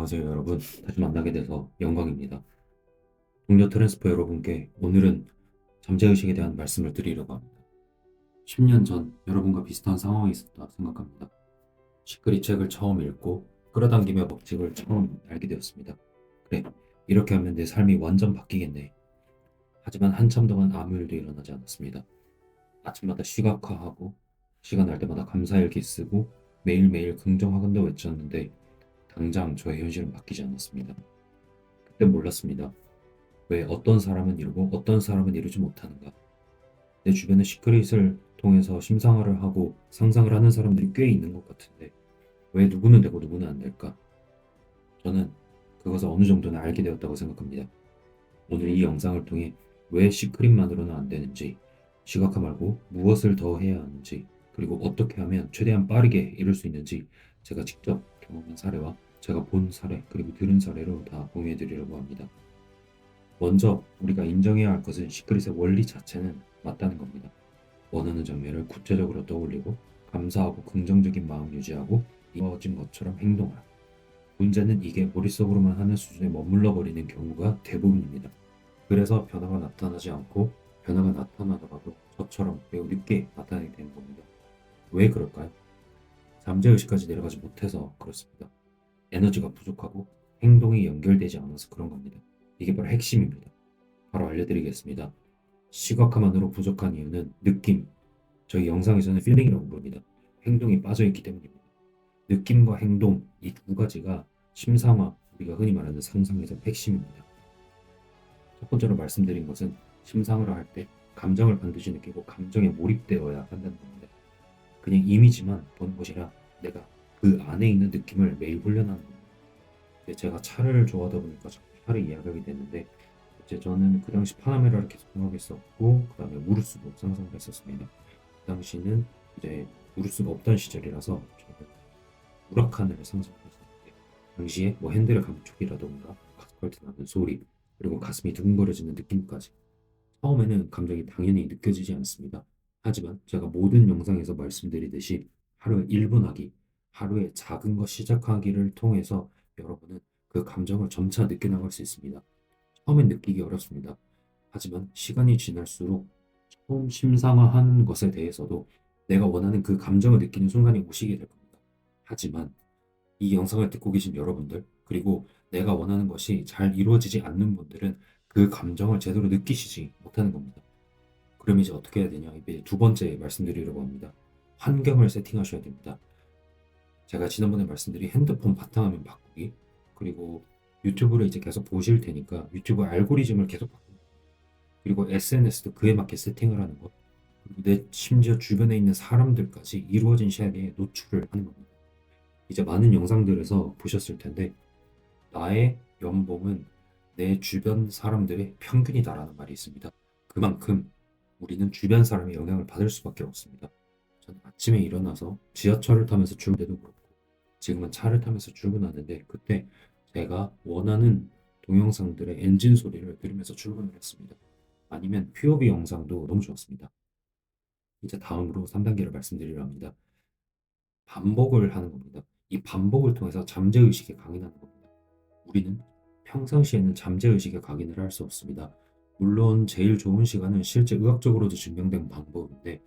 안녕하세요 여러분. 다시 만나게 돼서 영광입니다. 동료 트랜스퍼 여러분께 오늘은 잠재의식에 대한 말씀을 드리려고 합니다. 10년 전 여러분과 비슷한 상황이 있었다 생각합니다. 시크릿 책을 처음 읽고 끌어당기며 법칙을 처음 알게 되었습니다. 그래, 이렇게 하면 내 삶이 완전 바뀌겠네. 하지만 한참 동안 아무 일도 일어나지 않았습니다. 아침마다 시각화하고 시간 날 때마다 감사일기 쓰고 매일매일 긍정하건대 외쳤는데 당장 저의 현실은 바뀌지 않았습니다. 그땐 몰랐습니다. 왜 어떤 사람은 이루고 어떤 사람은 이루지 못하는가? 내 주변에 시크릿을 통해서 심상화를 하고 상상을 하는 사람들이 꽤 있는 것 같은데 왜 누구는 되고 누구는 안 될까? 저는 그것을 어느 정도는 알게 되었다고 생각합니다. 오늘 이 영상을 통해 왜 시크릿만으로는 안 되는지, 시각화 말고 무엇을 더 해야 하는지, 그리고 어떻게 하면 최대한 빠르게 이룰 수 있는지 제가 직접 경험한 사례와 제가 본 사례 그리고 들은 사례로 다 공유해 드리려고 합니다. 먼저 우리가 인정해야 할 것은 시크릿의 원리 자체는 맞다는 겁니다. 원하는 장면을 구체적으로 떠올리고 감사하고 긍정적인 마음 유지하고 이루어진 것처럼 행동하라. 문제는 이게 머릿속으로만 하는 수준에 머물러 버리는 경우가 대부분입니다. 그래서 변화가 나타나지 않고 변화가 나타나더라도 저처럼 매우 늦게 나타나게 되는 겁니다. 왜 그럴까요? 잠재의식까지 내려가지 못해서 그렇습니다. 에너지가 부족하고 행동이 연결되지 않아서 그런 겁니다. 이게 바로 핵심입니다. 바로 알려드리겠습니다. 시각화만으로 부족한 이유는 느낌, 저희 영상에서는 필링이라고 부릅니다. 행동이 빠져있기 때문입니다. 느낌과 행동, 이 두 가지가 심상화, 우리가 흔히 말하는 상상에서 핵심입니다. 첫 번째로 말씀드린 것은 심상을 할 때 감정을 반드시 느끼고 감정에 몰입되어야 한다는 겁니다. 그냥 이미지만 보는 것이라 내가 그 안에 있는 느낌을 매일 훈련하는 겁니다. 제가 차를 좋아하다 보니까 자꾸 차를 이야기하게 되는데 이제 저는 그 당시 파나메라를 계속 생각했었고 그 다음에 우르스도 상상을 했었습니다. 그 당시는 이제 우르스가 없던 시절이라서 저는 우라카네를 상상했었는데 당시에 뭐 핸들의 감촉이라던가 아스팔트 나는 소리 그리고 가슴이 두근거려지는 느낌까지 처음에는 감정이 당연히 느껴지지 않습니다. 하지만 제가 모든 영상에서 말씀드리듯이 하루에 1분 하기, 하루에 작은 것 시작하기를 통해서 여러분은 그 감정을 점차 느껴나갈 수 있습니다. 처음엔 느끼기 어렵습니다. 하지만 시간이 지날수록 처음 심상화하는 것에 대해서도 내가 원하는 그 감정을 느끼는 순간이 오시게 될 겁니다. 하지만 이 영상을 듣고 계신 여러분들, 그리고 내가 원하는 것이 잘 이루어지지 않는 분들은 그 감정을 제대로 느끼시지 못하는 겁니다. 그럼 이제 어떻게 해야 되냐? 이제 두 번째 말씀드리려고 합니다. 환경을 세팅하셔야 됩니다. 제가 지난번에 말씀드린 핸드폰 바탕화면 바꾸기, 그리고 유튜브를 이제 계속 보실 테니까 유튜브 알고리즘을 계속 바꾸고, 그리고 SNS도 그에 맞게 세팅을 하는 것, 그리고 내 심지어 주변에 있는 사람들까지 이루어진 시야에 노출을 하는 겁니다. 이제 많은 영상들에서 보셨을 텐데 나의 연봉은 내 주변 사람들의 평균이다라는 말이 있습니다. 그만큼 우리는 주변 사람의 영향을 받을 수밖에 없습니다. 저는 아침에 일어나서 지하철을 타면서 출근 때도 그렇고 지금은 차를 타면서 출근하는데 그때 제가 원하는 동영상들의 엔진 소리를 들으면서 출근을 했습니다. 아니면 POV 영상도 너무 좋았습니다. 이제 다음으로 3단계를 말씀드리려 합니다. 반복을 하는 겁니다. 이 반복을 통해서 잠재의식에 강인하는 겁니다. 우리는 평상시에는 잠재의식에 각인을 할 수 없습니다. 물론 제일 좋은 시간은 실제 의학적으로도 증명된 방법인데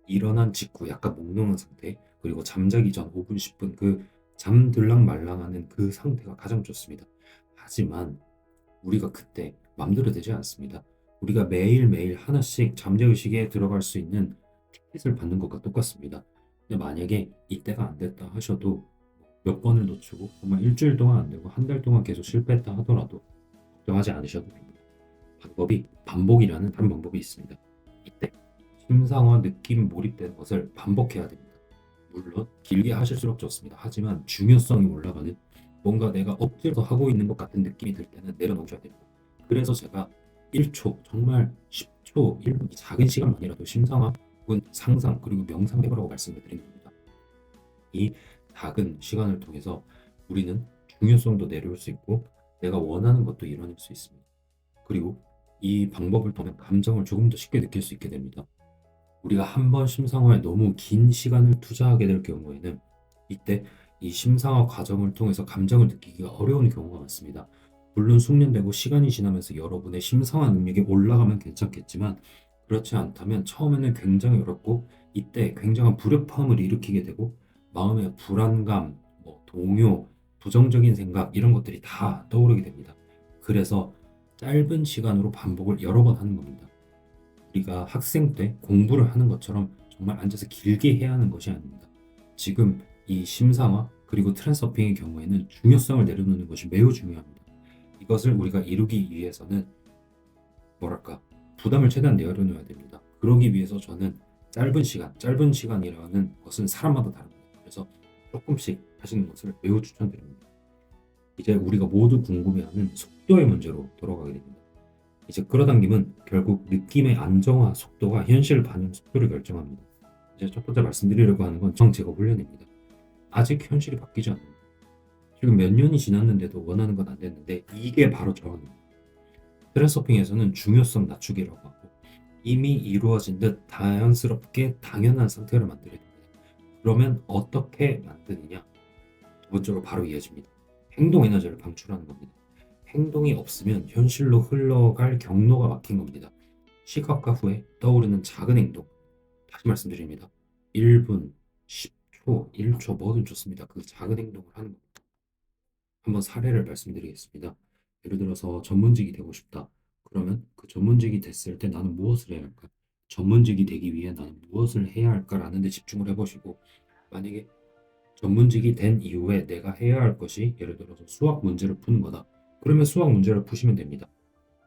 일어난 직후 약간 몽롱한 상태 그리고 잠자기 전 5분 10분 그 잠들랑 말랑하는 그 상태가 가장 좋습니다. 하지만 우리가 그때 맘대로 되지 않습니다. 우리가 매일매일 하나씩 잠재의식에 들어갈 수 있는 티켓을 받는 것과 똑같습니다. 근데 만약에 이때가 안 됐다 하셔도 몇 번을 놓치고 정말 일주일 동안 안 되고 한 달 동안 계속 실패했다 하더라도 걱정하지 않으셔도 됩니다. 방법이 반복이라는 다른 방법이 있습니다. 이때 심상화 느낌 몰입되는 것을 반복해야 됩니다. 물론 길게 하실수록 좋습니다. 하지만 중요성이 올라가는 뭔가 내가 억지로 하고 있는 것 같은 느낌이 들 때는 내려놓으셔야 됩니다. 그래서 제가 1초, 정말 10초, 1분 작은 시간만이라도 심상화 혹은 상상 그리고 명상해보라고 말씀을 드리는 겁니다. 이 작은 시간을 통해서 우리는 중요성도 내려올 수 있고 내가 원하는 것도 이뤄낼 수 있습니다. 그리고 이 방법을 통해 감정을 조금 더 쉽게 느낄 수 있게 됩니다. 우리가 한 번 심상화에 너무 긴 시간을 투자하게 될 경우에는 이때 이 심사와 과정을 통해서 감정을 느끼기가 어려운 경우가 많습니다. 물론 숙련되고 시간이 지나면서 여러분의 심사와 능력이 올라가면 괜찮겠지만 그렇지 않다면 처음에는 굉장히 어렵고 이때 굉장한 불협화음을 일으키게 되고 마음의 불안감, 동요, 부정적인 생각 이런 것들이 다 떠오르게 됩니다. 그래서 짧은 시간으로 반복을 여러 번 하는 겁니다. 우리가 학생 때 공부를 하는 것처럼 정말 앉아서 길게 해야 하는 것이 아닙니다. 지금 이 심사와 그리고 트랜스서핑의 경우에는 중요성을 내려놓는 것이 매우 중요합니다. 이것을 우리가 이루기 위해서는 부담을 최대한 내려놓아야 됩니다. 그러기 위해서 저는 짧은 시간이라는 것은 사람마다 다릅니다. 그래서 조금씩 하시는 것을 매우 추천드립니다. 이제 우리가 모두 궁금해하는 속도의 문제로 돌아가게 됩니다. 이제 끌어당김은 결국 느낌의 안정화 속도가 현실 반영 속도를 결정합니다. 이제 첫 번째 말씀드리려고 하는 건 정체가 훈련입니다. 아직 현실이 바뀌지 않습니다. 지금 몇 년이 지났는데도 원하는 건 안 됐는데 이게 바로 저항입니다. 트랜스서핑에서는 중요성 낮추기라고 하고 이미 이루어진 듯 자연스럽게 당연한 상태를 만들어야 됩니다. 그러면 어떻게 만드느냐? 두 번째로 바로 이어집니다. 행동 에너지를 방출하는 겁니다. 행동이 없으면 현실로 흘러갈 경로가 막힌 겁니다. 시각과 후에 떠오르는 작은 행동. 다시 말씀드립니다. 1분, 10초, 1초 뭐든 좋습니다. 그 작은 행동을 하는 겁니다. 한번 사례를 말씀드리겠습니다. 예를 들어서 전문직이 되고 싶다. 그러면 그 전문직이 됐을 때 나는 무엇을 해야 할까? 전문직이 되기 위해 나는 무엇을 해야 할까라는 데 집중을 해보시고 만약에 전문직이 된 이후에 내가 해야 할 것이 예를 들어서 수학 문제를 푸는 거다. 그러면 수학 문제를 푸시면 됩니다.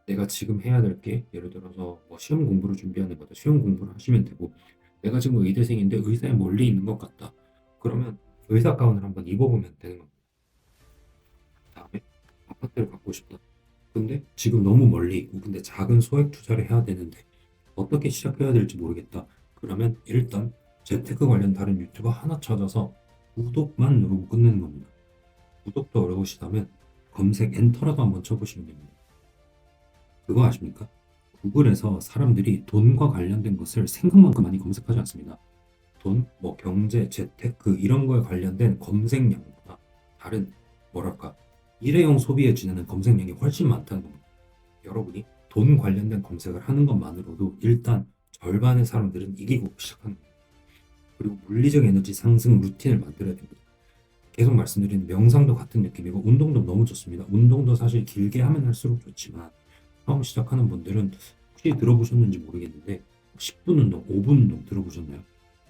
내가 지금 해야 될 게 예를 들어서 시험 공부를 준비하는 거다. 시험 공부를 하시면 되고 내가 지금 의대생인데 의사에 멀리 있는 것 같다. 그러면 의사 가운을 한번 입어보면 되는 겁니다. 다음에 아파트를 갖고 싶다. 근데 지금 너무 멀리 있고 근데 작은 소액 투자를 해야 되는데 어떻게 시작해야 될지 모르겠다. 그러면 일단 재테크 관련 다른 유튜버 하나 찾아서 구독만 누르고 끝내는 겁니다. 구독도 어려우시다면 검색 엔터라도 한번 쳐보시면 됩니다. 그거 아십니까? 구글에서 사람들이 돈과 관련된 것을 생각만큼 많이 검색하지 않습니다. 돈, 경제, 재테크 이런 거에 관련된 검색량보다 다른 일회용 소비에 지내는 검색량이 훨씬 많다는 겁니다. 여러분이 돈 관련된 검색을 하는 것만으로도 일단 절반의 사람들은 이기고 시작하는 겁니다. 그리고 물리적 에너지 상승 루틴을 만들어야 됩니다. 계속 말씀드리는 명상도 같은 느낌이고 운동도 너무 좋습니다. 운동도 사실 길게 하면 할수록 좋지만 처음 시작하는 분들은 혹시 들어보셨는지 모르겠는데 10분 운동, 5분 운동 들어보셨나요?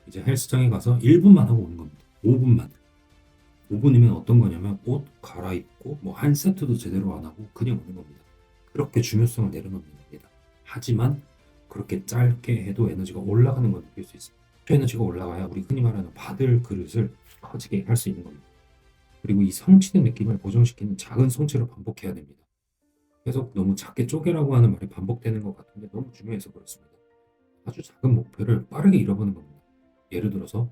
이제 헬스장에 가서 1분만 하고 오는 겁니다. 5분만. 5분이면 어떤 거냐면 옷 갈아입고 한 세트도 제대로 안 하고 그냥 오는 겁니다. 그렇게 중요성을 내려놓는 겁니다. 하지만 그렇게 짧게 해도 에너지가 올라가는 걸 느낄 수 있습니다. 에너지가 올라가야 우리 흔히 말하는 받을 그릇을 커지게 할 수 있는 겁니다. 그리고 이 성취된 느낌을 보정시키는 작은 성취를 반복해야 됩니다. 계속 너무 작게 쪼개라고 하는 말이 반복되는 것 같은데 너무 중요해서 그렇습니다. 아주 작은 목표를 빠르게 잃어버는 겁니다. 예를 들어서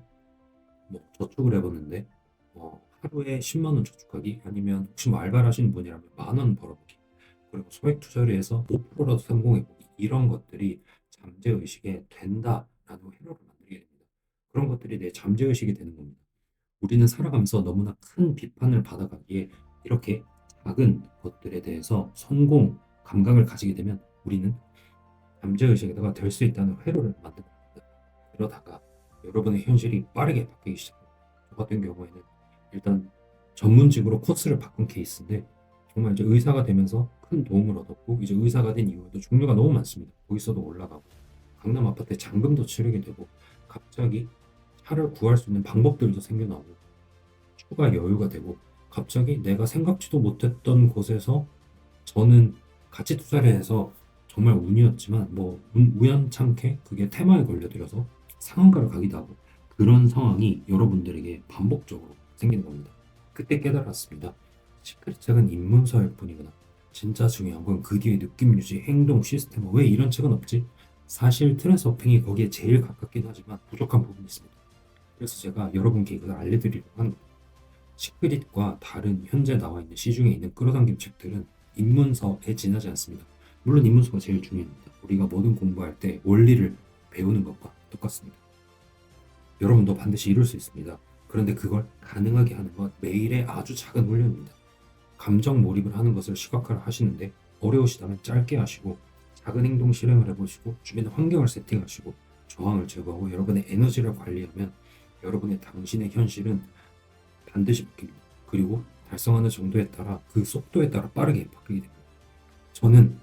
저축을 해보는데 하루에 10만 원 저축하기 아니면 혹시 알바를 하시는 분이라면 10,000원 벌어보기 그리고 소액 투자를 해서 5%라도 성공해보기 이런 것들이 잠재의식에 된다라는 회로를 만들게 됩니다. 그런 것들이 내 잠재의식이 되는 겁니다. 우리는 살아가면서 너무나 큰 비판을 받아가기에 이렇게 작은 것들에 대해서 성공 감각을 가지게 되면 우리는 잠재의식에다가 될 수 있다는 회로를 만듭니다. 그러다가 여러분의 현실이 빠르게 바뀌기 시작합니다. 저 같은 경우에는 일단 전문직으로 코스를 바꾼 케이스인데 정말 이제 의사가 되면서 큰 도움을 얻었고 이제 의사가 된 이후에도 종류가 너무 많습니다. 거기서도 올라가고 강남 아파트에 잔금도 치르게 되고 갑자기 차를 구할 수 있는 방법들도 생겨나고 추가 여유가 되고 갑자기 내가 생각지도 못했던 곳에서 저는 가치 투자를 해서 정말 운이었지만 우연찮게 그게 테마에 걸려들어서 상한가를 가기도 하고 그런 상황이 여러분들에게 반복적으로 생기는 겁니다. 그때 깨달았습니다. 시크릿책은 입문서일 뿐이구나. 진짜 중요한 건 그 뒤에 느낌 유지, 행동, 시스템 왜 이런 책은 없지? 사실 트랜스서핑이 거기에 제일 가깝긴 하지만 부족한 부분이 있습니다. 그래서 제가 여러분께 이걸 알려드리려고 하는 겁니다. 시크릿과 다른 현재 나와 있는 시중에 있는 끌어당김 책들은 입문서에 지나지 않습니다. 물론 입문서가 제일 중요합니다. 우리가 뭐든 공부할 때 원리를 배우는 것과 똑같습니다. 여러분도 반드시 이룰 수 있습니다. 그런데 그걸 가능하게 하는 건 매일의 아주 작은 훈련입니다. 감정 몰입을 하는 것을 시각화를 하시는데 어려우시다면 짧게 하시고 작은 행동 실행을 해보시고 주변의 환경을 세팅하시고 저항을 제거하고 여러분의 에너지를 관리하면 여러분의 당신의 현실은 반드시 바뀝니다. 그리고 달성하는 정도에 따라 그 속도에 따라 빠르게 바뀌게 됩니다. 저는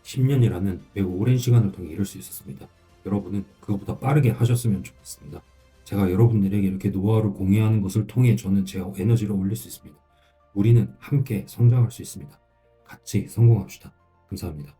10년이라는 매우 오랜 시간을 통해 이룰 수 있었습니다. 여러분은 그것보다 빠르게 하셨으면 좋겠습니다. 제가 여러분들에게 이렇게 노하우를 공유하는 것을 통해 저는 제 에너지를 올릴 수 있습니다. 우리는 함께 성장할 수 있습니다. 같이 성공합시다. 감사합니다.